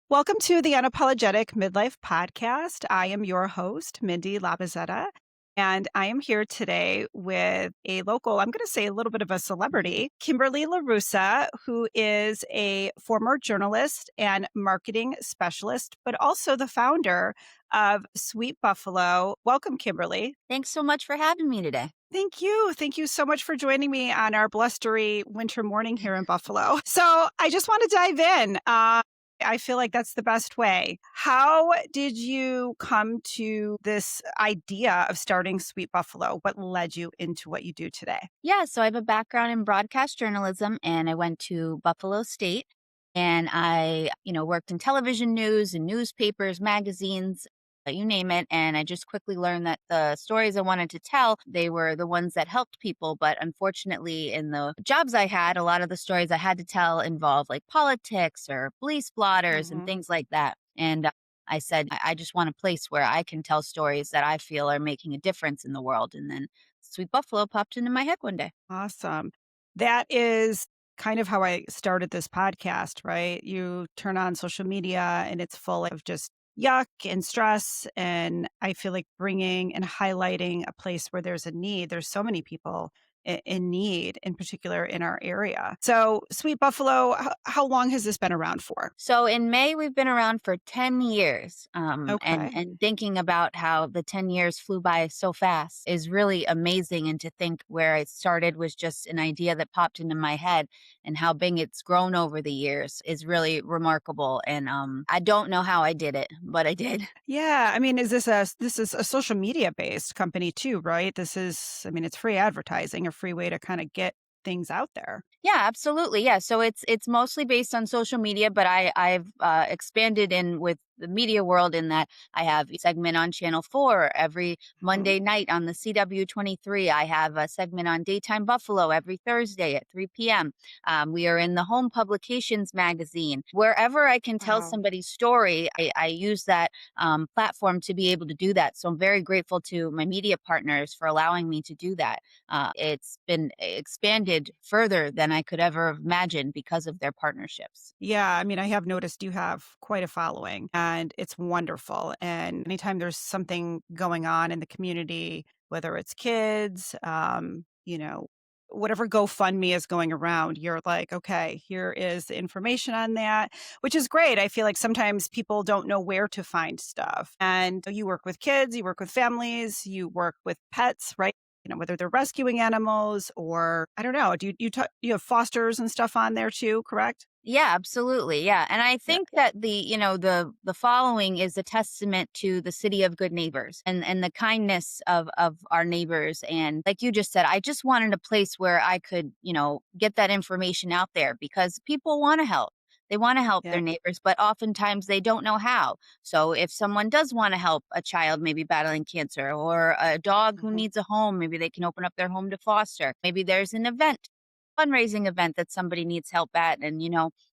Welcome to the Unapologetic Midlife Podcast. I am your host, Mindi Lobuzzetta, and I am here today with a local, I'm going to say a little bit of a celebrity, Kimberly LaRussa, who is a former journalist and marketing specialist, but also the founder of Sweet Buffalo. Welcome, Kimberly. Thanks so much for having me today. Thank you. Thank you so much for joining me on our blustery winter morning here in Buffalo. So I just want to dive in. I feel like that's the best way. How did you come to this idea of starting Sweet Buffalo? What led you into what you do today? Yeah, so I have a background in broadcast journalism and I went to Buffalo State and I worked in television news and newspapers, magazines, you name it. And I just quickly learned that the stories I wanted to tell, they were the ones that helped people. But unfortunately, in the jobs I had, a lot of the stories I had to tell involved like politics or police blotters and Mhm. things like that. And I said, I just want a place where I can tell stories that I feel are making a difference in the world. And then Sweet Buffalo popped into my head one day. Awesome. That is kind of how I started this podcast, right? You turn on social media and it's full of just yuck and stress. And I feel like bringing and highlighting a place where there's a need. There's so many people in need, in particular in our area. So, Sweet Buffalo, how long has this been around for? So in May, we've been around for 10 years. And, Okay. and thinking about how the 10 years flew by so fast is really amazing. And to think where it started was just an idea that popped into my head, and how big it's grown over the years is really remarkable. And I don't know how I did it, but I did. Yeah, I mean, this is a social media based company too, right? This is, I mean, it's free advertising, a free way to kind of get things out there. Yeah, absolutely. Yeah. So it's mostly based on social media, but I've expanded in with the media world in that I have a segment on Channel 4 every Mhm. Monday night on the CW 23. I have a segment on Daytime Buffalo every Thursday at 3 p.m. We are in the Home Publications magazine. Wherever I can tell Wow. somebody's story, I use that platform to be able to do that. So I'm very grateful to my media partners for allowing me to do that. It's been expanded further than I could ever have imagined because of their partnerships. Yeah, I mean, I have noticed you have quite a following and it's wonderful. And anytime there's something going on in the community, whether it's kids, whatever GoFundMe is going around, you're like, okay, here is the information on that, which is great. I feel like sometimes people don't know where to find stuff. And you work with kids, you work with families, you work with pets, right? Whether they're rescuing animals or I don't know. You have fosters and stuff on there too, correct? Yeah, absolutely. Yeah. And I Yeah. think that the following is a testament to the city of good neighbors and the kindness of our neighbors. And like you just said, I just wanted a place where I could, get that information out there because people want to help. They want to help Yeah. their neighbors, but oftentimes they don't know how. So if someone does want to help a child maybe battling cancer or a dog who Mhm. needs a home, maybe they can open up their home to foster. Maybe there's an event, fundraising event that somebody needs help at, and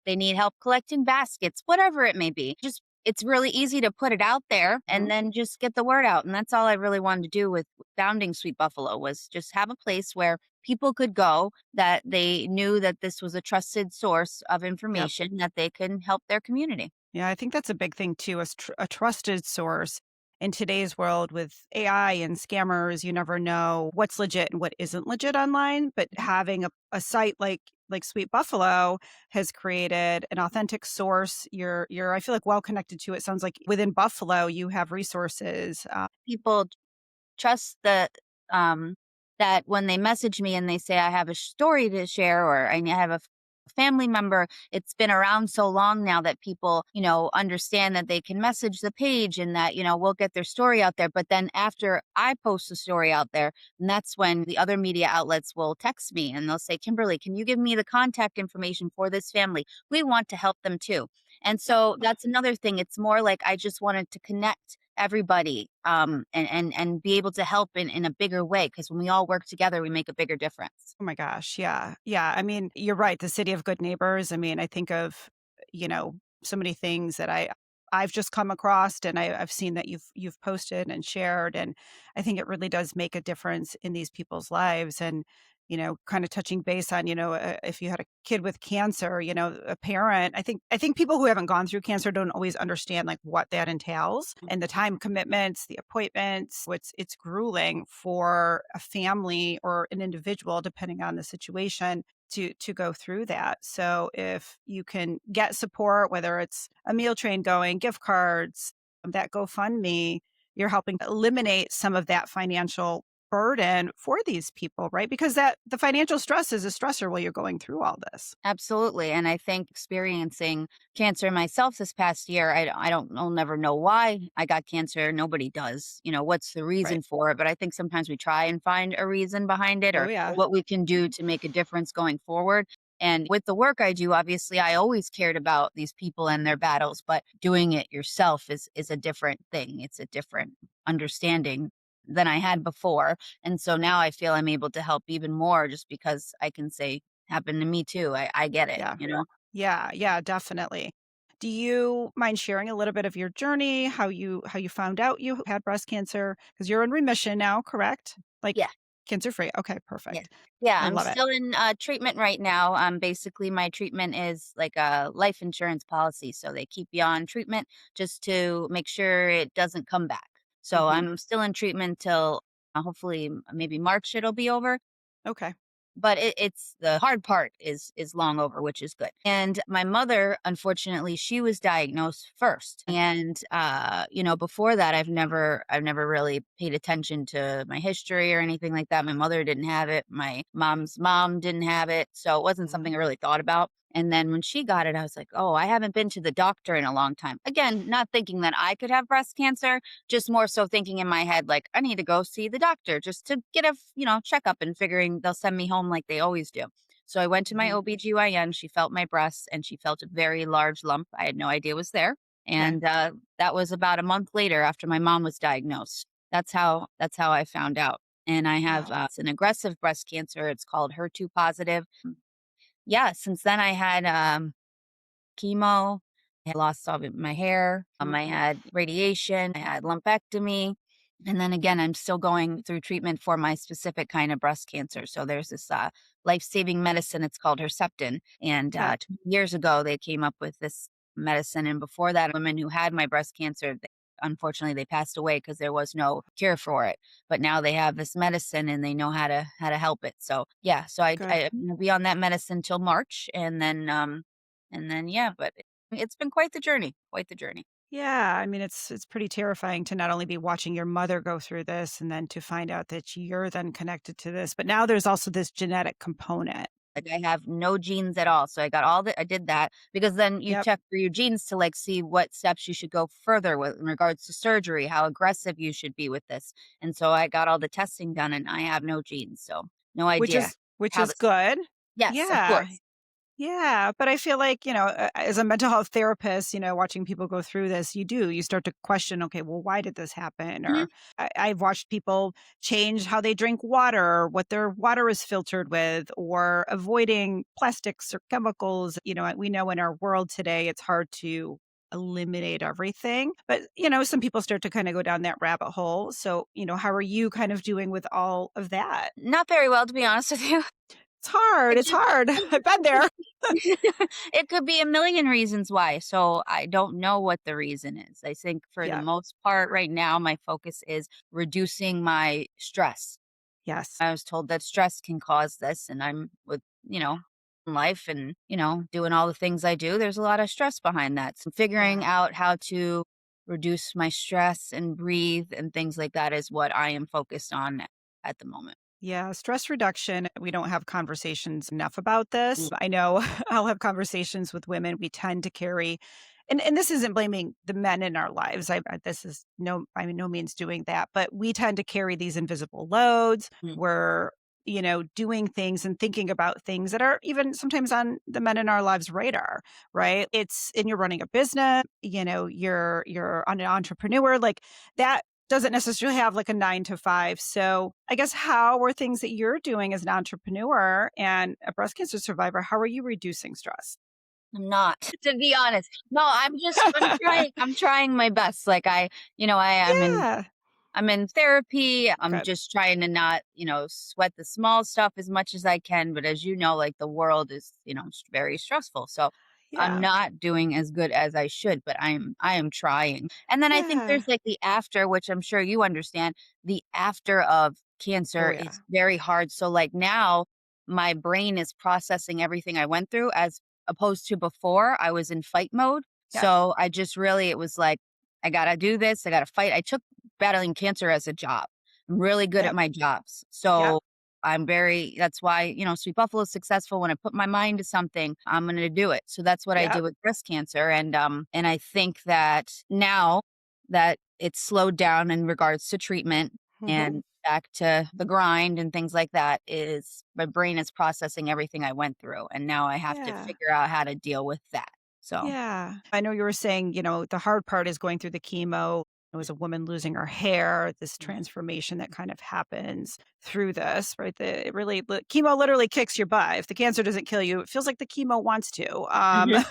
they need help collecting baskets, whatever it may be. Just it's really easy to put it out there and Mhm. then just get the word out. And that's all I really wanted to do with founding Sweet Buffalo, was just have a place where people could go that they knew that this was a trusted source of Yep. information that they can help their community. Yeah, I think that's a big thing too, a trusted source. In today's world with AI and scammers, you never know what's legit and what isn't legit online, but having a site like Sweet Buffalo has created an authentic source. You're I feel like well connected to it. Sounds like within Buffalo you have resources. People trust that when they message me and they say I have a story to share, or have a family member, it's been around so long now that people, understand that they can message the page and that, we'll get their story out there. But then after I post the story out there, and that's when the other media outlets will text me and they'll say, Kimberly, can you give me the contact information for this family? We want to help them too. And so that's another thing. It's more like I just wanted to connect everybody, and be able to help in a bigger way, because when we all work together we make a bigger difference. Oh my gosh, yeah. Yeah, I mean, you're right, the city of good neighbors. I mean, I think of, so many things that I've just come across and I've seen that you've posted and shared, and I think it really does make a difference in these people's lives, and kind of touching base on, if you had a kid with cancer, a parent, I think people who haven't gone through cancer don't always understand like what that entails and the time commitments, the appointments. It's grueling for a family or an individual, depending on the situation, to go through that. So if you can get support, whether it's a meal train going, gift cards, that GoFundMe, you're helping eliminate some of that financial burden for these people, right? Because the financial stress is a stressor while you're going through all this. Absolutely. And I think experiencing cancer myself this past year, I'll never know why I got cancer. Nobody does. What's the Right. reason for it? But I think sometimes we try and find a reason behind it Oh, or yeah. what we can do to make a difference going forward. And with the work I do, obviously, I always cared about these people and their battles, but doing it yourself is a different thing. It's a different understanding than I had before. And so now I feel I'm able to help even more just because I can say, happened to me too. I get it, Yeah. you know? Yeah, yeah, definitely. Do you mind sharing a little bit of your journey, how you found out you had breast cancer? Because you're in remission now, correct? Like Yeah. cancer free. Okay, Yeah. perfect. Yeah, I I'm love it. still in treatment right now. Basically my treatment is like a life insurance policy. So they keep you on treatment just to make sure it doesn't come back. So Hmm. I'm still in treatment till hopefully maybe March it'll be over. Okay. But it's the hard part is long over, which is good. And my mother, unfortunately, she was diagnosed first. And before that I've never really paid attention to my history or anything like that. My mother didn't have it. My mom's mom didn't have it. So it wasn't Hmm. something I really thought about. And then when she got it, I was like, oh, I haven't been to the doctor in a long time. Again, not thinking that I could have breast cancer, just more so thinking in my head, like, I need to go see the doctor just to get a checkup and figuring they'll send me home like they always do. So I went to my Hmm. OBGYN. She felt my breasts and she felt a very large lump. I had no idea was there. Okay. And that was about a month later after my mom was diagnosed. That's how I found out. And I have Wow. it's an aggressive breast cancer. It's called HER2 positive. Yeah, since then I had chemo. I lost all of my hair. I had radiation. I had lumpectomy. And then again, I'm still going through treatment for my specific kind of breast cancer. So there's this life saving medicine. It's called Herceptin. And Okay. 20 years ago, they came up with this medicine. And before that, women who had my breast cancer, unfortunately, they passed away because there was no cure for it. But now they have this medicine and they know how to help it. So yeah, so Good. I'm gonna be on that medicine till March, and then yeah, but it's been quite the journey, quite the journey. Yeah, I mean, it's pretty terrifying to not only be watching your mother go through this and then to find out that you're then connected to this, but now there's also this genetic component. Like, I have no genes at all, so I did that because then you Yep. check for your genes to, like, see what steps you should go further with in regards to surgery, how aggressive you should be with this, and so I got all the testing done, and I have no genes, so no Which idea is which how is this. good. Yes, of Yeah. course. Yeah, but I feel like, as a mental health therapist, watching people go through this, you start to question, okay, well, why did this happen? Mhm. Or I've watched people change how they drink water, or what their water is filtered with, or avoiding plastics or chemicals. We know in our world today, it's hard to eliminate everything. But, some people start to kind of go down that rabbit hole. So, how are you kind of doing with all of that? Not very well, to be honest with you. It's hard. It It's could hard. I've been there. it could be a million reasons why, so I don't know what the reason is. I think for the Yeah. most part right now, my focus is reducing my stress. Yes. I was told that stress can cause this, and I'm with, life and, doing all the things I do, there's a lot of stress behind that. So figuring Yeah. out how to reduce my stress and breathe and things like that is what I am focused on at the moment. Yeah, stress reduction. We don't have conversations enough about this. Mm, I know I'll have conversations with women. We tend to carry, and this isn't blaming the men in our lives. This is no, by no means doing that, but we tend to carry these invisible loads. mm, We're, doing things and thinking about things that are even sometimes on the men in our lives' radar, right? And you're running a business, you're an entrepreneur, like that doesn't necessarily have like a 9 to 5. So I guess how are things that you're doing as an entrepreneur and a breast cancer survivor, how are you reducing stress? I'm not, to be honest. No, I'm trying my best. Like I am in Yeah. I'm in therapy. I'm Good. just trying to not, sweat the small stuff as much as I can. But as you know, like the world is, very stressful. So I'm Yeah. not doing as good as I should, but I am trying. And then I think Yeah. there's like the after, which I'm sure you understand. The after of Oh, cancer yeah. is very hard. So like now my brain is processing everything I went through as opposed to before I was in fight mode. Yep. So I just really, it was like, I gotta do this. I gotta fight. I took battling cancer as a job. I'm really good at Yep. my jobs. Yep. So that's why, Sweet Buffalo is successful. When I put my mind to something, I'm going to do it. So that's what I Yep. did with breast cancer. And I think that now that it's slowed down in regards to treatment Mhm. and back to the grind and things like that, is my brain is processing everything I went through. And now I have to Yeah. figure out how to deal with that. So, Yeah. I know you were saying, the hard part is going through the chemo. It was a woman losing her hair, this mhm, transformation that kind of happens through this, right? The chemo literally kicks your butt. If the cancer doesn't kill you, it feels like the chemo wants to. mhm,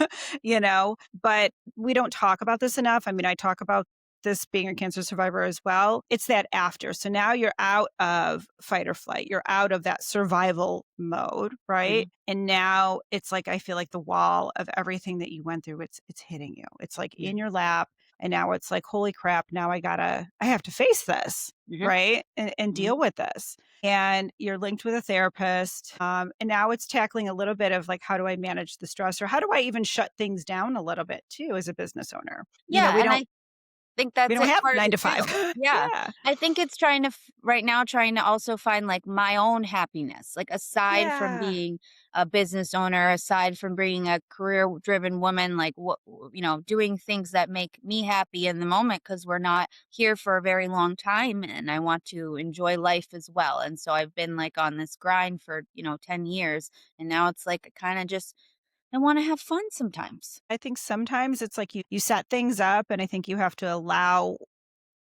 But we don't talk about this enough. I mean, I talk about this being a cancer survivor as well. It's that after. So now you're out of fight or flight. You're out of that survival mode, right? mhm, And now it's like I feel like the wall of everything that you went through, it's hitting you. It's like in mhm, your lap. And now it's like, holy crap, now I have to face this, mhm, right? And mhm. deal with this. And you're linked with a therapist. And now it's tackling a little bit of like, how do I manage the stress or how do I even shut things down a little bit too as a business owner? Yeah. We And don't I think we that's don't it have part of 9 it to 5. too. Yeah. Yeah. I think it's trying to right now trying to also find like my own happiness, like aside from Yeah. being a business owner, aside from being a career driven woman, like doing things that make me happy in the moment because we're not here for a very long time and I want to enjoy life as well. And so I've been like on this grind for, 10 years and now it's like kind of just I want to have fun sometimes. I think sometimes it's like you set things up and I think you have to allow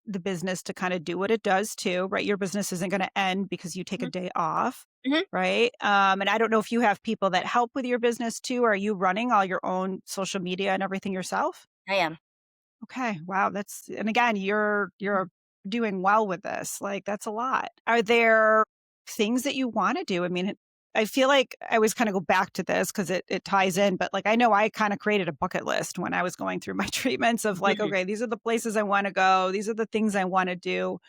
the business to kinda do what it does too, right? Your business isn't gonna end because you take a Mhm. day off, Mhm. right? And I don't know if you have people that help with your business too. Are you running all your own social media and everything yourself? I am. Okay, wow, that's and again, you're doing well with this, like, that's a lot. Are there things that you wanna do? I mean, I feel like I always kinda go back to this because it ties in, but, like, I know I kinda created a bucket list when I was going through my treatments of, like, "Okay, these are the places I wanna go. These are the things I wanna do."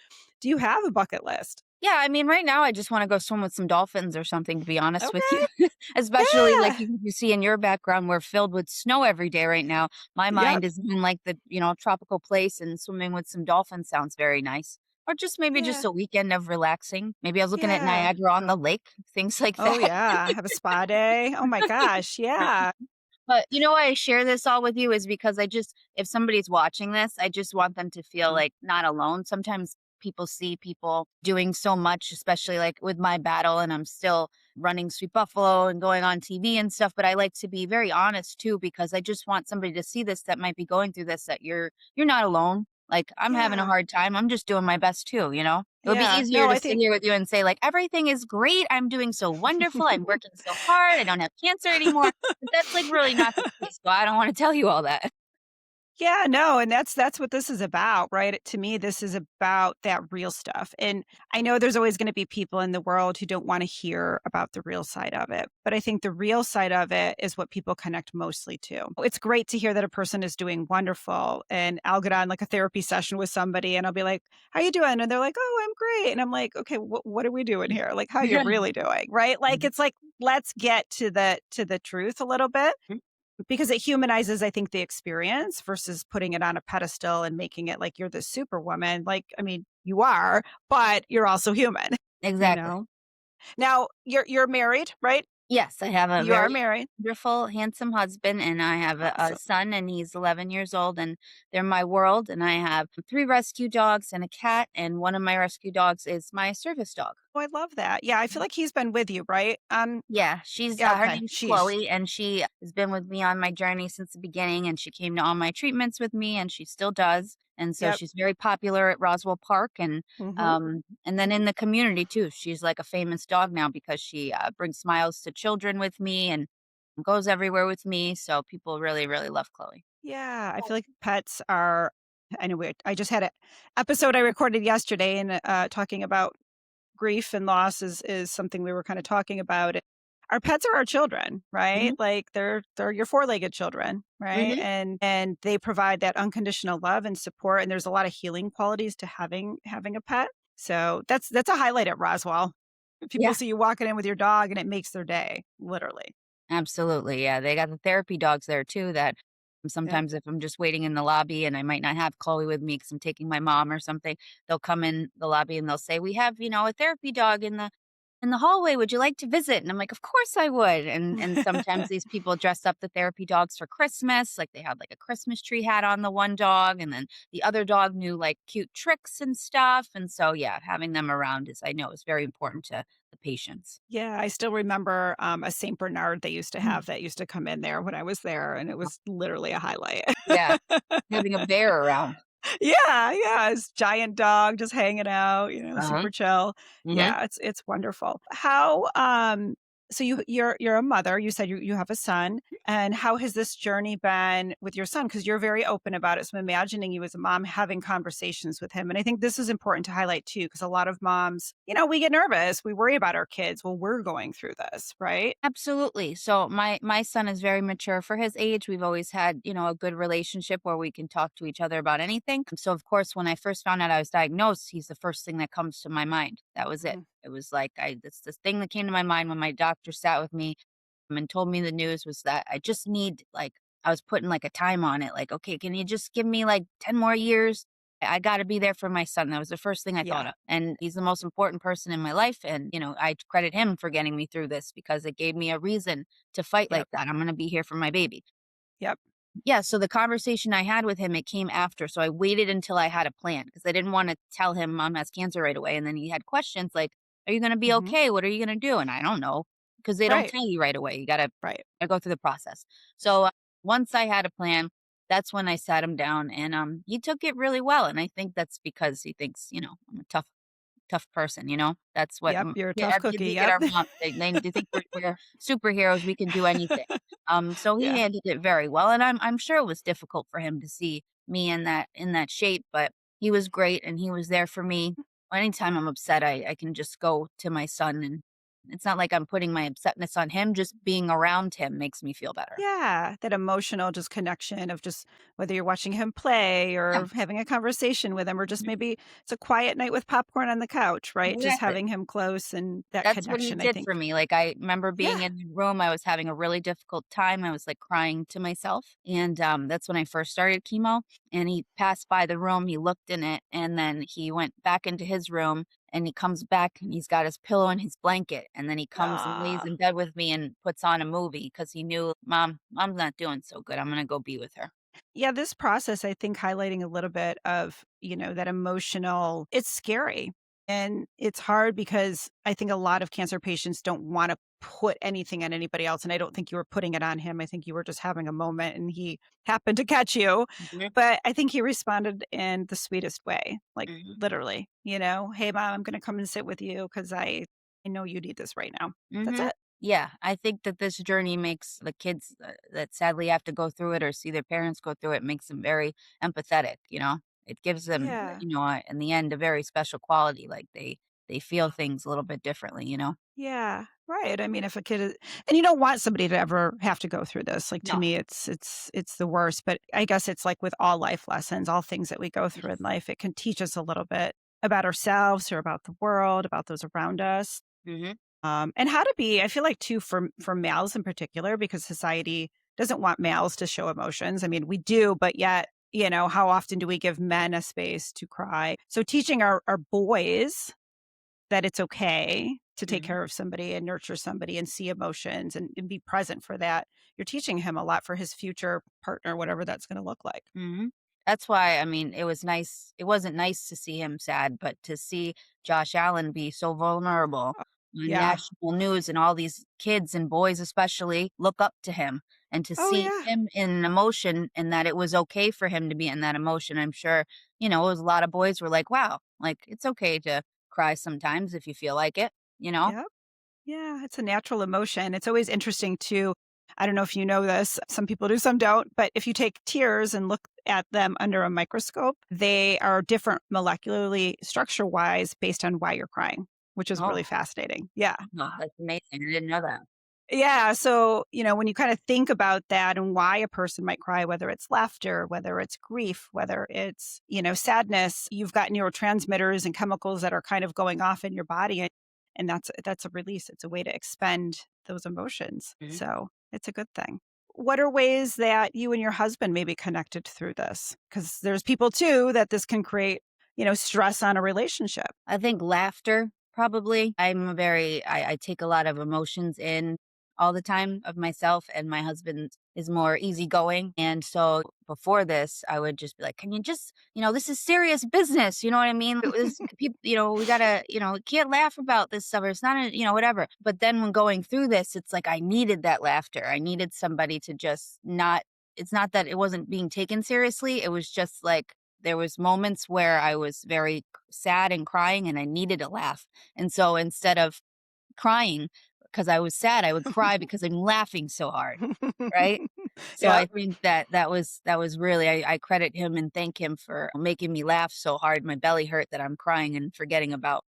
Do you have a bucket list? Yeah, I mean, right now, I just wanna go swim with some dolphins or something, to be honest with you. Okay, Especially, like, yeah. you see in your background, we're filled with snow every day right now. My Yep, mind is in, like, the, tropical place, and swimming with some dolphins sounds very nice. Or just maybe just yeah, a weekend of relaxing. Maybe I was looking at yeah. Niagara on the lake, things like Oh, that. yeah, have a spa day. Oh my gosh, yeah. But you know why I share this all with you is because if somebody's watching this, I just want them to feel Mm. like not alone. Sometimes people see people doing so much, especially like with my battle, and I'm still running Sweet Buffalo and going on TV and stuff. But I like to be very honest too, because I just want somebody to see this that might be going through this, that you're not alone. Like I'm having a Yeah, hard time. I'm just doing my best too. It would be yeah. easier No, to I sit think here with you and say, like, everything is great. I'm doing so wonderful. I'm working so hard. I don't have cancer anymore. But that's, like, really not the case, so I don't wanna tell you all that. yeah, no, and that's what this is about, right? To me, this is about that real stuff. And I know there's always going to be people in the world who don't want to hear about the real side of it, but I think the real side of it is what people connect mostly to. It's great to hear that a person is doing wonderful, and I'll get on like a therapy session with somebody, and I'll be like, "How you doing?" And they're like, "Oh, I'm great." And I'm like, "Okay, what are we doing here? Like, how you Yeah. really doing?" Right? Like, Mhm. it's like let's get to the truth a little bit Mhm. because it humanizes, I think, the experience versus putting it on a pedestal and making it like you're the superwoman. Like, I mean, you are, but you're also human, you Exactly. know? Now, you're married, right? Yes, I have a You are very married. wonderful, handsome husband, and I have a Awesome. son, and he's 11 years old, and they're my world, and I have 3 rescue dogs and a cat, and one of my rescue dogs is my service dog. Oh, I love that. Yeah, I feel like he's been with you, right? Yeah, Yeah, her okay. name's Sheesh. Chloe, and she has been with me on my journey since the beginning, and she came to all my treatments with me, and she still does, and so Yep. she's very popular at Roswell Park, Mhm. and then in the community too. She's like a famous dog now because she, brings smiles to children with me and goes everywhere with me, so people really, really love Chloe. Yeah, I feel like pets are Anyway, I just had an episode I recorded yesterday and talking about grief and loss is something we were kind of talking about. Our pets are our children, right? Mhm, Like they're your four-legged children, right? mhm. And they provide that unconditional love and support. And there's a lot of healing qualities to having a pet. So that's a highlight at Roswell. People Yeah, see you walking in with your dog and it makes their day, literally. absolutely, yeah, they got the therapy dogs there too that Yep. sometimes if I'm just waiting in the lobby and I might not have Chloe with me because 'cause I'm taking my mom or something, they'll come in the lobby and they'll say, "We have, a therapy dog in the hallway, would you like to visit?" And I'm like, "Of course I would." And sometimes these people dress up the therapy dogs for Christmas, like they had like a Christmas tree hat on the one dog, and then the other dog knew like cute tricks and stuff. And so yeah, having them around is I know is very important to the patients. Yeah, I still remember, a Saint Bernard they used to Mm. have that used to come in there when I was there, and it was literally a highlight. Yeah, having a bear around. Yeah, yeah, this giant dog just hanging out, Uh-huh. super chill. Mhm. Yeah, it's wonderful. So you're a mother, you said you have a son, and how has this journey been with your son? Because 'Cause you're very open about it, so I'm imagining you as a mom having conversations with him, and I think this is important to highlight too, because a lot of moms, we get nervous, we worry about our kids, well, we're going through this, right? Absolutely. So my son is very mature for his age. We've always had, a good relationship where we can talk to each other about anything. So of course, when I first found out I was diagnosed, he's the first thing that comes to my mind. That was it. Mhm. It was like this thing that came to my mind when my doctor sat with me and told me the news was that I just need like I was putting like a time on it. Like, okay, can you just give me like 10 more years? I got to be there for my son. That was the first thing I thought Yeah, of. And he's the most important person in my life. And, I credit him for getting me through this because it gave me a reason to fight like yep, that. I'm going to be here for my baby. yep, Yeah. So the conversation I had with him, it came after. So I waited until I had a plan because I didn't want to tell him mom has cancer right away. And then he had questions like, are you going to be mhm, okay? What are you going to do? And I don't know because they don't right, tell you right away. You got to right, go through the process. So once I had a plan, that's when I sat him down and he took it really well. And I think that's because he thinks, I'm a tough person, That's what yep, you're a yeah, tough our kids cookie, look at yep. our moms. They think we're superheroes. We can do anything. So he Yeah, handled it very well, and I'm sure it was difficult for him to see me in that shape, but he was great, and he was there for me. Anytime I'm upset, I can just go to my son, and it's not like I'm putting my upsetness on him. Just being around him makes me feel better. yeah, that emotional just connection of just whether you're watching him play Yeah, or having a conversation with him or just mhm, maybe it's a quiet night with popcorn on the couch, right? Just exactly. having him close and that That's what he connection, I did for think. me, like, I remember being Yeah. in the room, I was having a really difficult time, I was, like, crying to myself, and, that's when I first started chemo, and he passed by the room, he looked in it, and then he went back into his room, and he comes back, and he's got his pillow and his blanket, and then he comes and lays Ah. in bed with me and puts on a movie because he knew, Mom's not doing so good, I'm gonna go be with her." Yeah, this process, I think highlighting a little bit of, that emotional it's scary. And it's hard because I think a lot of cancer patients don't want to put anything on anybody else. And I don't think you were putting it on him. I think you were just having a moment and he happened to catch you. Mhm, But I think he responded in the sweetest way, like mhm. literally, hey, mom, I'm going to come and sit with you because I know you need this right now. That's Mhm. it. Yeah, I think that this journey makes the kids that sadly have to go through it or see their parents go through it makes them very empathetic. It gives them, Yeah. in the end, a very special quality. Like they feel things a little bit differently. Yeah, right. I mean, if a kid is and you don't want somebody to ever have to go through this. Like, to No. me, it's the worst, but I guess it's like with all life lessons, all things that we go through in Yes. life, it can teach us a little bit about ourselves or about the world, about those around us. Mhm. And how to be I feel like too for males in particular, because society doesn't want males to show emotions. I mean, we do, but yet, how often do we give men a space to cry? So teaching our boys that it's okay to take Mhm. care of somebody and nurture somebody and see emotions and be present for that. You're teaching him a lot for his future partner, whatever that's gonna look like. Mhm. That's why, I mean, it was nice it wasn't nice to see him sad, but to see Josh Allen be so vulnerable Uh, on yeah. national news and all these kids and boys especially look up to him, and to Oh, see yeah. him in emotion and that it was okay for him to be in that emotion, I'm sure, it was a lot of boys were like, "Wow, like, it's okay to cry sometimes if you feel like it," you know? Yep. Yeah, it's a natural emotion. It's always interesting too I don't know if you know this, some people do, some don't, but if you take tears and look at them under a microscope, they are different molecularly structure wise based on why you're crying, which is really Oh, fascinating. Yeah. no, that's amazing. I didn't know that. Yeah. So, when you kind of think about that and why a person might cry, whether it's laughter, whether it's grief, whether it's, sadness, you've got neurotransmitters and chemicals that are kind of going off in your body. And that's a release. It's a way to expend those emotions. Mhm. So it's a good thing. What are ways that you and your husband may be connected through this? Because there's people too that this can create, stress on a relationship. I think laughter, probably. I take a lot of emotions in all the time of myself, and my husband is more easygoing. And so before this, I would just be like, can you just, this is serious business. You know what I mean? It was people, we gotta, we can't laugh about this stuff. Or it's not, whatever. But then when going through this, it's like I needed that laughter. I needed somebody to just not, it's not that it wasn't being taken seriously. It was just like, there was moments where I was very sad and crying and I needed a laugh. And so instead of crying because I was sad, I would cry because I'm laughing so hard, right? So Yeah. I think that was really I credit him and thank him for making me laugh so hard my belly hurt that I'm crying and forgetting about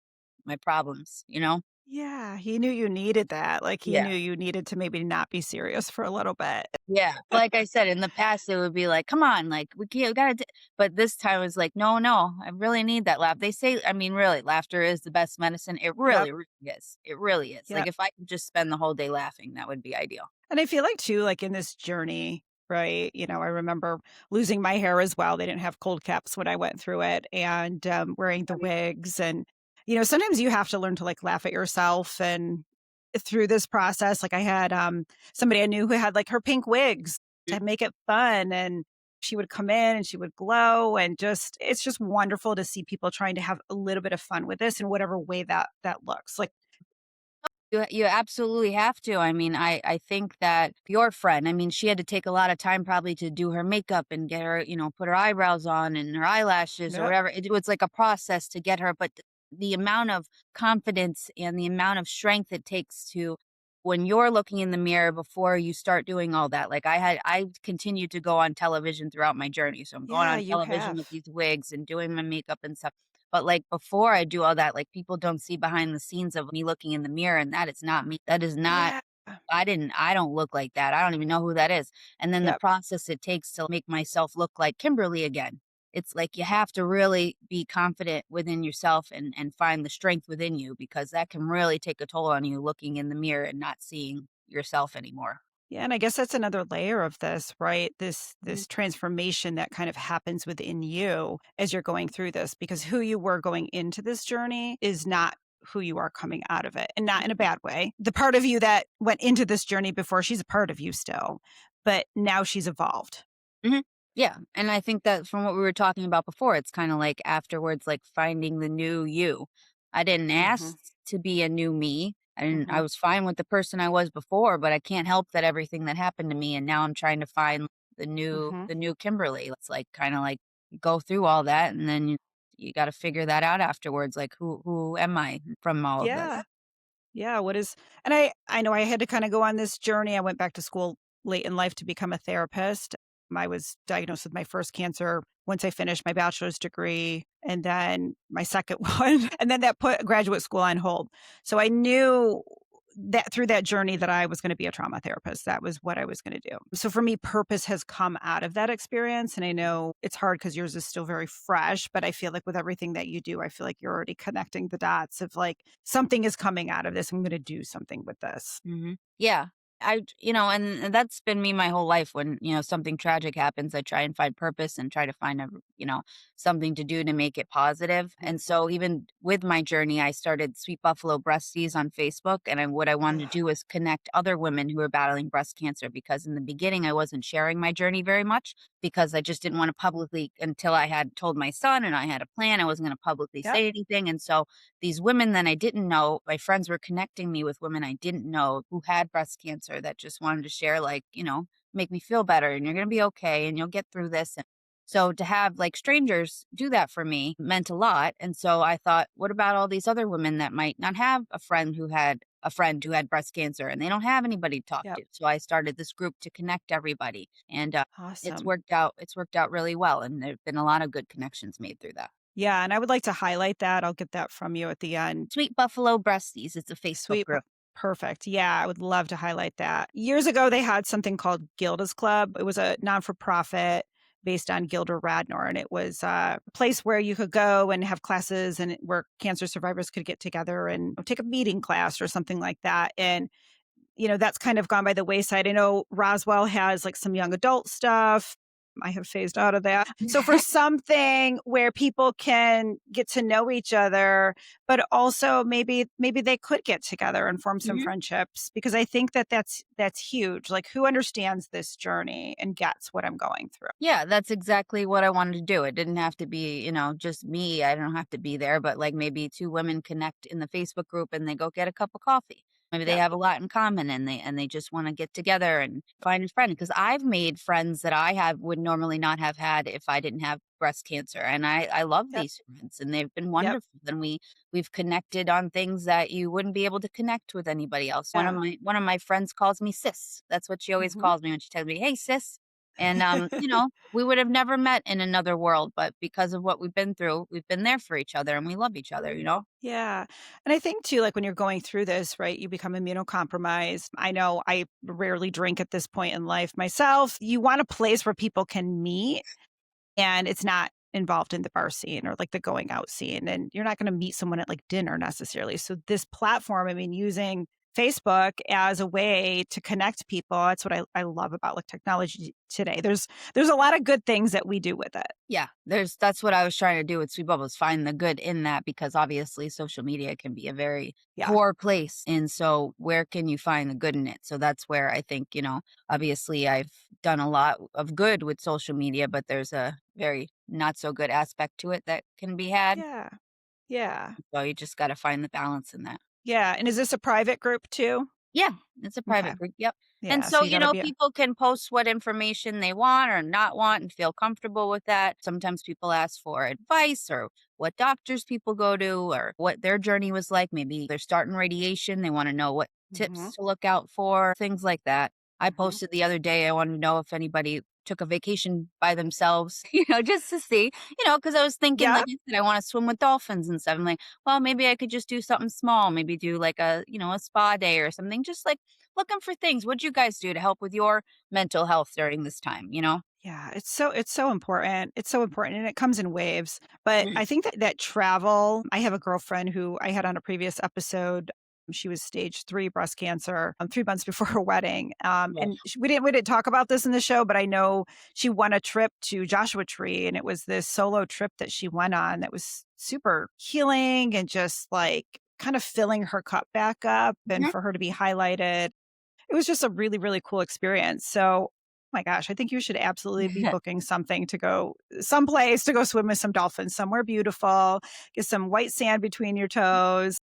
my problems, you know? Yeah, he knew you needed that, like, he Yeah. knew you needed to maybe not be serious for a little bit. Yeah, like I said, in the past, it would be like, "Come on, like, we gotta d" but this time it's like, "No, no, I really need that laugh." They say I mean, really, laughter is the best medicine. It Yep, really, really is. It really is. Like, yep, if I could just spend the whole day laughing, that would be ideal. and I feel like too, like, in this journey, right, I remember losing my hair as well. They didn't have cold caps when I went through it, and, wearing the wigs, and, sometimes you have to learn to, like, laugh at yourself, and through this process, like, I had, somebody I knew who had, like, her pink wigs to make it fun, and she would come in and she would glow, and just it's just wonderful to see people trying to have a little bit of fun with this in whatever way that looks, like. You absolutely have to. I mean, I think that your friend, I mean, she had to take a lot of time probably to do her makeup and get her, put her eyebrows on and her eyelashes or Yep. whatever. It was like a process to get her, but the amount of confidence and the amount of strength it takes to when you're looking in the mirror before you start doing all that. Like I continued to go on television throughout my journey. So I'm going Yeah, on you television with have. these wigs and doing my makeup and stuff. But, like, before I do all that, like, people don't see behind the scenes of me looking in the mirror, and that is not me. That is not Yeah. I don't look like that. I don't even know who that is. And then the Yep. process it takes to make myself look like Kimberly again. It's like you have to really be confident within yourself and find the strength within you because that can really take a toll on you looking in the mirror and not seeing yourself anymore. Yeah, and I guess that's another layer of this, right? This Mhm. this transformation that kind of happens within you as you're going through this, because who you were going into this journey is not who you are coming out of it, and not in a bad way. The part of you that went into this journey before, she's a part of you still, but now she's evolved. Mhm. Yeah, and I think that from what we were talking about before, it's kinda like afterwards, like, finding the new you. I didn't ask Mhm. to be a new me. I Mhm. was fine with the person I was before, but I can't help that everything that happened to me, and now I'm trying to find Mhm. the new Kimberly. It's, like, kinda like you go through all that, and then you gotta figure that out afterwards, like, who am I from all of this? Yeah. Yeah, what is and I know I had to kinda go on this journey. I went back to school late in life to become a therapist. I was diagnosed with my first cancer once I finished my bachelor's degree, and then my second one, and then that put graduate school on hold. So I knew that through that journey that I was gonna be a trauma therapist. That was what I was gonna do. So for me, purpose has come out of that experience, and I know it's hard because yours is still very fresh, but I feel like with everything that you do, I feel like you're already connecting the dots of, like, something is coming out of this. I'm gonna do something with this. Mhm. Yeah. And that's been me my whole life when, something tragic happens, I try and find purpose and try to find something to do to make it positive. And so even with my journey, I started Sweet Buffalo Breasties on Facebook. And what I wanted to do was connect other women who are battling breast cancer because in the beginning, I wasn't sharing my journey very much because I just didn't want to publicly, until I had told my son and I had a plan, I wasn't going to publicly Yep. say anything. And so these women that I didn't know, my friends were connecting me with women I didn't know who had breast cancer that just wanted to share, like, make me feel better and you're going to be okay and you'll get through this. And so to have like strangers do that for me meant a lot. And so I thought, what about all these other women that might not have a friend who had a friend who had breast cancer and they don't have anybody to talk Yep. to. So I started this group to connect everybody, and it's Awesome. worked out. It's worked out really well, and there've been a lot of good connections made through that. Yeah, and I would like to highlight that. I'll get that from you at the end. Sweet Buffalo Breasties. It's a Facebook Sweet. group. Perfect. Yeah, I would love to highlight that. Years ago, they had something called Gilda's Club. It was a non for profit based on Gilda Radnor. And it was a place where you could go and have classes and where cancer survivors could get together and take a meeting class or something like that. And that's kind of gone by the wayside. I know Roswell has like some young adult stuff. I have phased out of that. So for something where people can get to know each other, but also maybe they could get together and form some Mhm. friendships because I think that that's huge. Like who understands this journey and gets what I'm going through. Yeah, that's exactly what I wanted to do. It didn't have to be, just me. I don't have to be there, but like maybe two women connect in the Facebook group and they go get a cup of coffee. Maybe they Yep. have a lot in common and they just want to get together and find a friend. Because I've made friends that I have would normally not have had if I didn't have breast cancer. And I love Yep. these friends and they've been Yep. wonderful. And we've connected on things that you wouldn't be able to connect with anybody else. One of Yeah. my friends calls me sis. That's what she always Mhm. calls me when she tells me, "Hey sis." And, we would have never met in another world, but because of what we've been through, we've been there for each other and we love each other, you know? Yeah. And I think too, like when you're going through this, right, you become immunocompromised. I know I rarely drink at this point in life myself. You want a place where people can meet and it's not involved in the bar scene or like the going out scene. And you're not going to meet someone at like dinner necessarily. So this platform, I mean, using Facebook as a way to connect people, that's what I love about like technology today. There's a lot of good things that we do with it. Yeah, that's what I was trying to do with Sweet Bubbles, find the good in that because obviously social media can be a very Yeah. poor place. And so where can you find the good in it? So that's where I think, obviously I've done a lot of good with social media, but there's a very not so good aspect to it that can be had. Yeah. Yeah. So you just got to find the balance in that. Yeah. And is this a private group too? Yeah, it's a Okay. private group, yep. And Yeah. so, So you got to be a people can post what information they want or not want and feel comfortable with that. Sometimes people ask for advice or what doctors people go to or what their journey was like. Maybe they're starting radiation, they wanna know what Mhm. tips to look out for, things like that. I Mhm. posted the other day, I wanted to know if anybody took a vacation by themselves, just to see, because I was thinking, like Yep. I said, I wanna swim with dolphins and stuff. I'm like, well, maybe I could just do something small, maybe do like a spa day or something, just like looking for things. What'd you guys do to help with your mental health during this time? Yeah, it's so important. It's so important and it comes in waves. But Mhm. I think that travel, I have a girlfriend who I had on a previous episode. She was stage 3 breast cancer 3 months before her wedding. Ugh. And we didn't talk about this in the show, but I know she won a trip to Joshua Tree and it was this solo trip that she went on that was super healing and just like kind of filling her cup back up and Mhm. for her to be highlighted. It was just a really, really cool experience. So, oh my gosh, I think you should absolutely be booking something to go someplace to go swim with some dolphins, somewhere beautiful, get some white sand between your toes.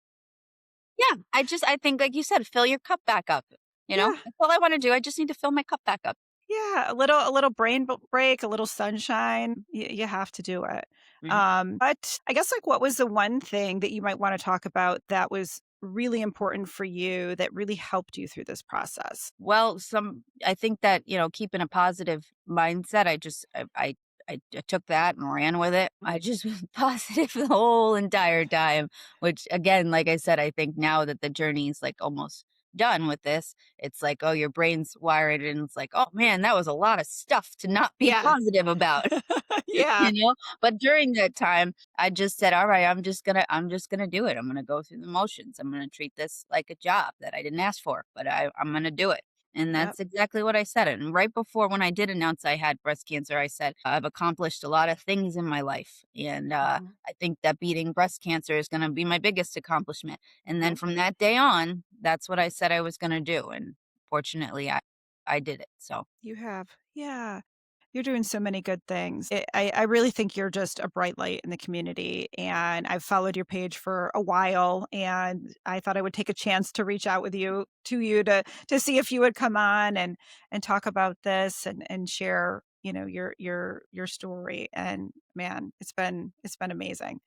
Yeah, I think, like you said, fill your cup back up. Yeah. That's all I want to do. I just need to fill my cup back up. Yeah, a little brain break, a little sunshine. You have to do it. Mhm. But I guess like what was the one thing that you might want to talk about that was really important for you that really helped you through this process? Well, I think that keeping a positive mindset. I took that and ran with it. I just was positive the whole entire time, which again, like I said, I think now that the journey is like almost done with this, it's like, oh, your brain's wired and it's like, oh man, that was a lot of stuff to not be Yeah. positive about. Yeah. But during that time, I just said, all right, I'm just gonna do it. I'm gonna go through the motions. I'm gonna treat this like a job that I didn't ask for, but I'm gonna do it. And Yep. that's exactly what I said. And right before when I did announce I had breast cancer, I said, I've accomplished a lot of things in my life. And Mhm. I think that beating breast cancer is going to be my biggest accomplishment. And then Mhm. from that day on, that's what I said I was going to do. And fortunately, I did it. So, You have. Yeah. You're doing so many good things. I really think you're just a bright light in the community. And I've followed your page for a while. And I thought I would take a chance to reach out with you to you to see if you would come on and talk about this and share, your story. And man, it's been amazing.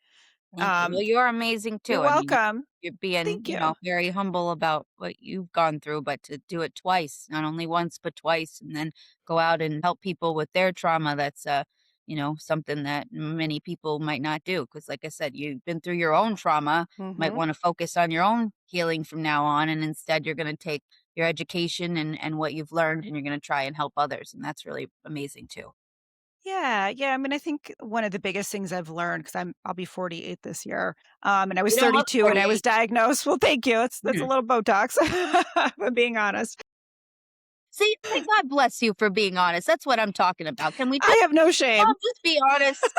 Thank you. Um, Well, you're amazing you're too. I mean, welcome. you're being, Thank you. very humble about what you've gone through, but to do it twice, not only once, but twice, and then go out and help people with their trauma. That's, something that many people might not do. Because, like I said, you've been through your own trauma, might Mhm. want to focus on your own healing from now on. And instead, you're going to take your education and what you've learned and you're going to try and help others. And that's really amazing too. Yeah, yeah, I mean, I think one of the biggest things I've learned, because I'll be 48 this year, and I was You don't look 32 when I was 48. diagnosed. Well, thank you. It's a Mhm. little Botox, if I'm being honest. See, God bless you for being honest. That's what I'm talking about. Can we I just have no all shame. just be honest?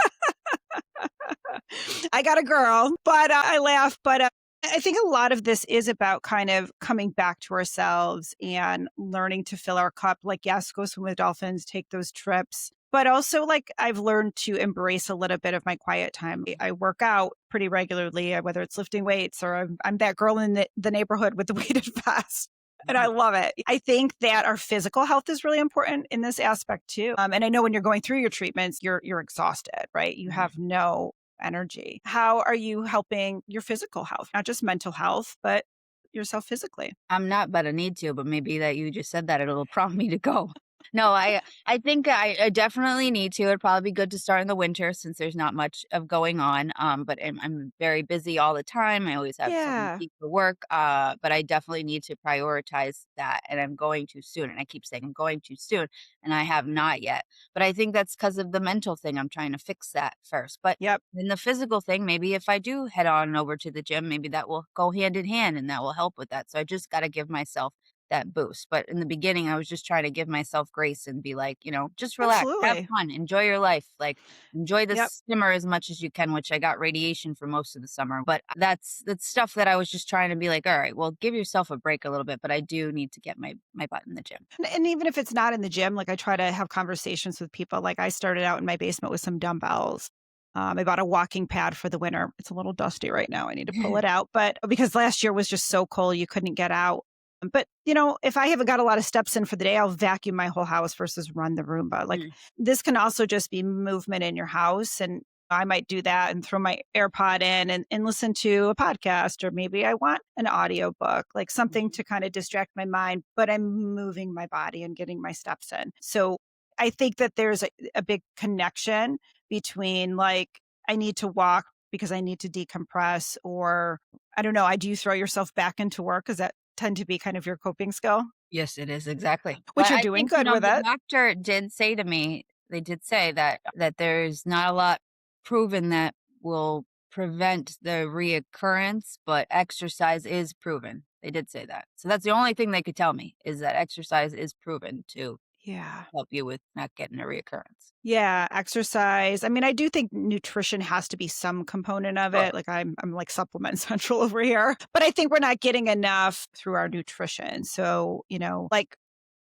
I got a girl, but I laugh. But I think a lot of this is about kind of coming back to ourselves and learning to fill our cup. Like, yes, go swim with dolphins, take those trips. But also, like, I've learned to embrace a little bit of my quiet time. I work out pretty regularly, whether it's lifting weights or I'm that girl in the neighborhood with the weighted vest. And I Mhm, love it. I think that our physical health is really important in this aspect too. And I know when you're going through your treatments, you're exhausted, right? You mhm. have no energy. How are you helping your physical health? Not just mental health, but yourself physically. I'm not, but I need to, but maybe that you just said that it'll prompt me to go. No, I think I definitely need to. It'd probably be good to start in the winter since there's not much of going on. But I'm very busy all the time. I always have something to Yeah, keep for work. But I definitely need to prioritize that, and I'm going to soon. And I keep saying I'm going to soon, and I have not yet. But I think that's because of the mental thing. I'm trying to fix that first. But yep, in the physical thing, maybe if I do head on over to the gym, maybe that will go hand in hand and that will help with that. So I just got to give myself that boost. But in the beginning, I was just trying to give myself grace and be like, just relax, have absolutely. fun, enjoy your life. Like enjoy the Yep. simmer as much as you can, which I got radiation for most of the summer. But that's stuff that I was just trying to be like, all right, well, give yourself a break a little bit, but I do need to get my butt in the gym. And even if it's not in the gym, like I try to have conversations with people. Like I started out in my basement with some dumbbells. I bought a walking pad for the winter. It's a little dusty right now. I need to pull it out. But because last year was just so cold, you couldn't get out. But, if I haven't got a lot of steps in for the day, I'll vacuum my whole house versus run the Roomba. Like Mm, this can also just be movement in your house. And I might do that and throw my AirPod in and listen to a podcast, or maybe I want an audiobook, like something mhm. to kind of distract my mind, but I'm moving my body and getting my steps in. So I think that there's a big connection between like, I need to walk because I need to decompress, or I don't know. Do you throw yourself back into work? Does that tend to be kind of your coping skill? Yes, it is, exactly. Which But you're I doing think, good with the it. doctor did say to me they did say that there's not a lot proven that will prevent the reoccurrence, but exercise is proven. They did say that. So that's the only thing they could tell me is that exercise is proven to Yeah. help you with not getting a reoccurrence. Yeah, exercise. I mean, I do think nutrition has to be some component of Sure. it. Like I'm like supplement central over here, but I think we're not getting enough through our nutrition. So, like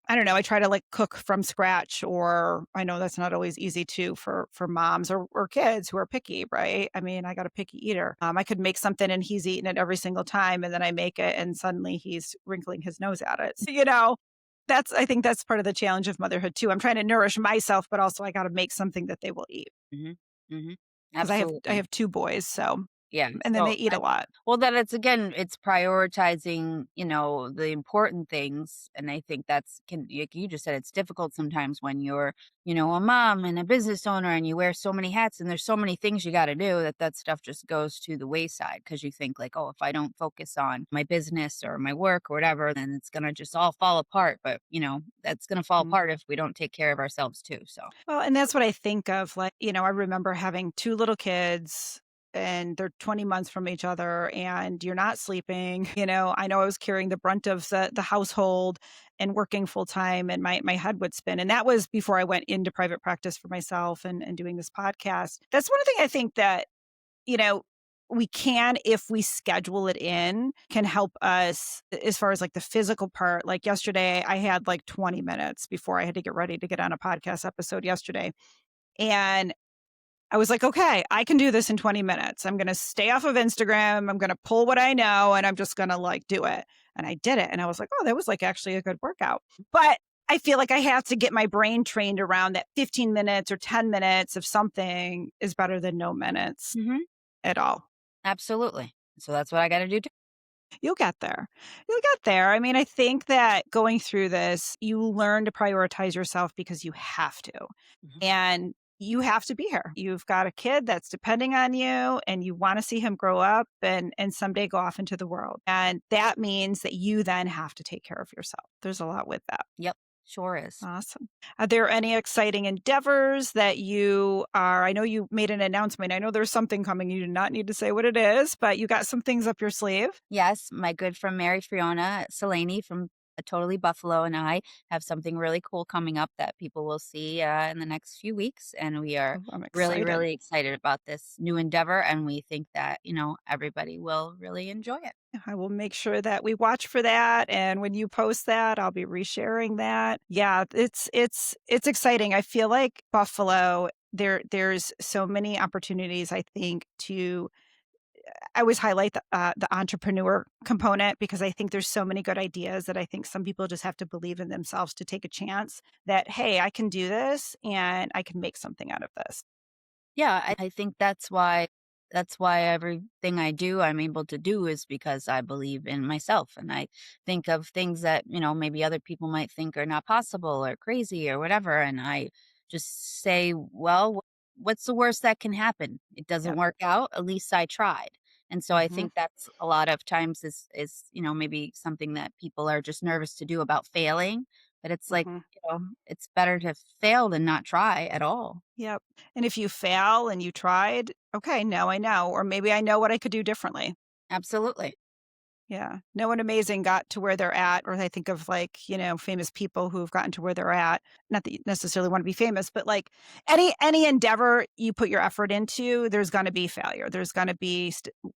I don't know, I try to like cook from scratch, or I know that's not always easy too for moms or kids who are picky, right? I mean, I got a picky eater. I could make something and he's eating it every single time, and then I make it and suddenly he's wrinkling his nose at it. So, I think that's part of the challenge of motherhood too. I'm trying to nourish myself, but also I got to make something that they will eat Mhm. Mhm. because I Absolutely. have two boys, so Yeah, and then they so eat a lot. well, then it's again, it's prioritizing, the important things, and I think that's can like you just said, it's difficult sometimes when you're, a mom and a business owner, and you wear so many hats, and there's so many things you gotta do that stuff just goes to the wayside because you think like, "Oh, if I don't focus on my business or my work or whatever, then it's gonna just all fall apart," but, that's gonna fall Mm. apart if we don't take care of ourselves too, so. Well, and that's what I think of. Like, I remember having two little kids and they're 20 months from each other and you're not sleeping. I know I was carrying the brunt of the household and working full time, and my head would spin. And that was before I went into private practice for myself and doing this podcast. That's one thing I think that, you know, we can, if we schedule it in, can help us as far as like the physical part. Like yesterday, I had like 20 minutes before I had to get ready to get on a podcast episode yesterday. And I was like, okay, I can do this in 20 minutes. I'm going to stay off of Instagram. I'm going to pull what I know and I'm just going to like do it. And I did it. And I was like, oh, that was like actually a good workout. But I feel like I have to get my brain trained around that 15 minutes or 10 minutes of something is better than no minutes Mhm. at all. Absolutely. So that's what I gotta do too. You'll get there. You'll get there. I mean, I think that going through this, you learn to prioritize yourself because you have to. Mhm. And you have to be here. You've got a kid that's depending on you and you want to see him grow up and someday go off into the world. And that means that you then have to take care of yourself. There's a lot with that. Yep, sure is. Awesome. Are there any exciting endeavors that you are I know you made an announcement. I know there's something coming. You do not need to say what it is, but you got some things up your sleeve. Yes, my good friend Mary Friona Selene from Totally Buffalo and I have something really cool coming up that people will see in the next few weeks. And we are Oh, I'm really, excited. really excited about this new endeavor. And we think that, everybody will really enjoy it. I will make sure that we watch for that, and when you post that, I'll be resharing that. Yeah, it's exciting. I feel like Buffalo, there's so many opportunities, I think, to I always highlight the entrepreneur component because I think there's so many good ideas that I think some people just have to believe in themselves to take a chance that, "Hey, I can do this, and I can make something out of this." Yeah, I think that's why everything I do I'm able to do is because I believe in myself and I think of things that, maybe other people might think are not possible or crazy or whatever and I just say, well, what's the worst that can happen? It doesn't Yep. work out, at least I tried. And so I Mhm, think that's a lot of times is, maybe something that people are just nervous to do about failing, but it's like, mhm. it's better to fail than not try at all. Yep, and if you fail and you tried, "Okay, now I know," or maybe I know what I could do differently. Absolutely. Yeah. No one amazing got to where they're at, or I think of like, famous people who've gotten to where they're at. Not that you necessarily want to be famous, but like any endeavor you put your effort into, there's going to be failure. There's going to be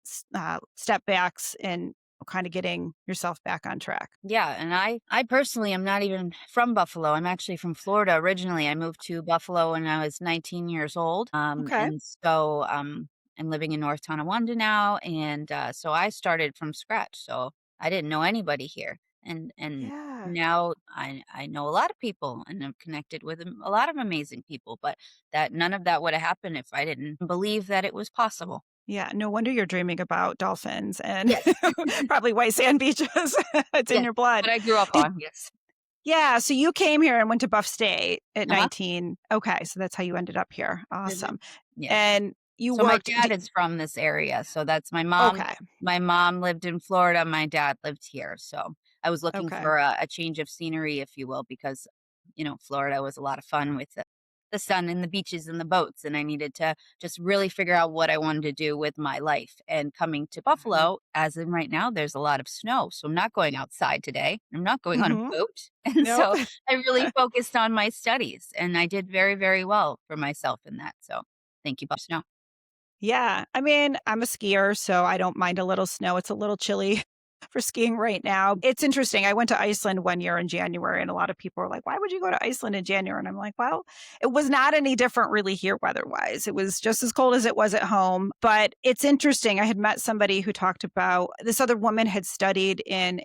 step backs and kind of getting yourself back on track. Yeah, and I personally am not even from Buffalo. I'm actually from Florida originally. I moved to Buffalo when I was 19 years old. Okay. And so I'm living in North Tonawanda now and so I started from scratch. So I didn't know anybody here. And Yeah. now I know a lot of people and I'm connected with a lot of amazing people, but that none of that would have happened if I didn't believe that it was possible. Yeah. No wonder you're dreaming about dolphins and Yes. probably white sand beaches. It's in Yes. your blood. What I grew up Did on. Yes. Yeah, so you came here and went to Buff State at Uh-huh. 19. Okay, so that's how you ended up here. Mhm. Awesome. Yes. And you So my worked dad is from this area, so that's my mom. Okay, My mom lived in Florida, my dad lived here, so I was looking okay. for a change of scenery, if you will, because, Florida was a lot of fun with the sun and the beaches and the boats, and I needed to just really figure out what I wanted to do with my life, and coming to Mhm. Buffalo, as in right now, there's a lot of snow, so I'm not going outside today, I'm not going on a Mhm. boat, and Nope. so I really focused on my studies, and I did very, very well for myself in that, so thank you, snow. Yeah, I mean, I'm a skier, so I don't mind a little snow. It's a little chilly for skiing right now. It's interesting. I went to Iceland one year in January, and a lot of people are like, "Why would you go to Iceland in January?" And I'm like, "Well, it was not any different really here weather-wise. It was just as cold as it was at home." But it's interesting. I had met somebody who talked about this other woman had studied in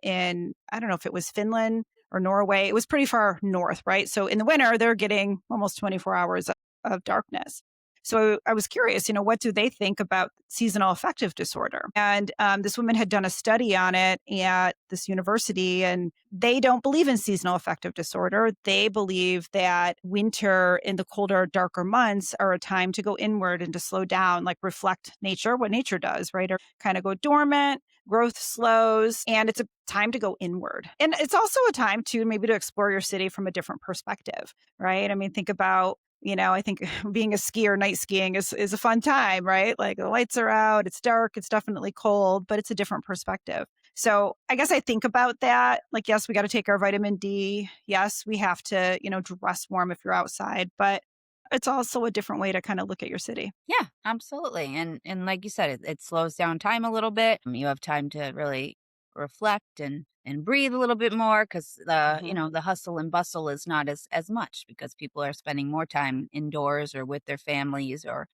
I don't know if it was Finland or Norway. It was pretty far north, right? So in the winter, they're getting almost 24 hours of darkness. So I was curious, what do they think about seasonal affective disorder? And this woman had done a study on it at this university, and they don't believe in seasonal affective disorder. They believe that winter in the colder, darker months are a time to go inward and to slow down, like reflect nature, what nature does, right? Or kind of go dormant. Growth slows, and it's a time to go inward. And it's also a time to maybe to explore your city from a different perspective, right? I mean, think about I think being a skier, night skiing is a fun time, right? Like the lights are out, it's dark, it's definitely cold, but it's a different perspective. So I guess I think about that. Like, yes, we got to take our vitamin D. Yes, we have to, dress warm if you're outside, but it's also a different way to kind of look at your city. Yeah, absolutely. And like you said, it slows down time a little bit. You have time to really reflect and breathe a little bit more because the Hmm. the hustle and bustle is not as much because people are spending more time indoors or with their families or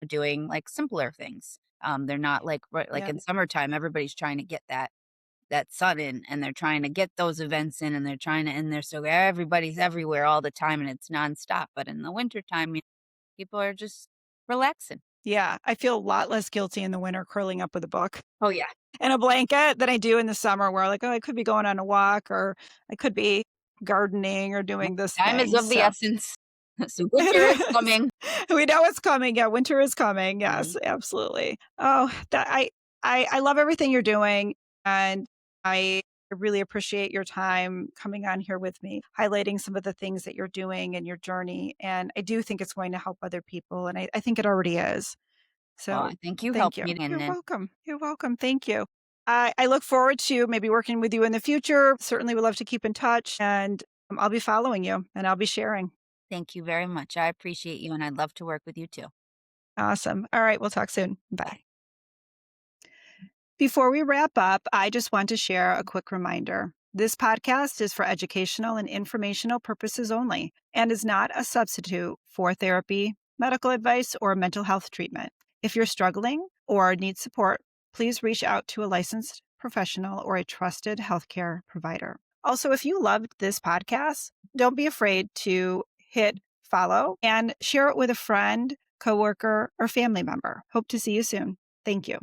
doing like simpler things. They're not like like Yeah. in summertime, everybody's trying to get that sun in and they're trying to get those events in and they're trying to and they're so everybody's everywhere all the time and it's nonstop. But in the wintertime, people are just relaxing. Yeah, I feel a lot less guilty in the winter curling up with a book Oh, yeah. and a blanket than I do in the summer where like, oh, I could be going on a walk or I could be gardening or Yep. doing this Time is thing. of the So essence. So it winter is is. coming. We know it's coming. Yeah, winter is coming. Mhm. Yes, absolutely. Oh, that I love everything you're doing, and I really appreciate your time coming on here with me, highlighting some of the things that you're doing and your journey. And I do think it's going to help other people, and I think it already is. Well, So I think you thank helped you. me, You're and welcome. You're welcome. Thank you. I look forward to maybe working with you in the future. Certainly would love to keep in touch, and I'll be following you and I'll be sharing. thank you very much. I appreciate you, and I'd love to work with you too. Awesome. All right. We'll talk soon. Bye. Bye. Before we wrap up, I just want to share a quick reminder. This podcast is for educational and informational purposes only and is not a substitute for therapy, medical advice, or mental health treatment. If you're struggling or need support, please reach out to a licensed professional or a trusted healthcare provider. Also, if you loved this podcast, don't be afraid to hit follow and share it with a friend, coworker, or family member. Hope to see you soon. Thank you.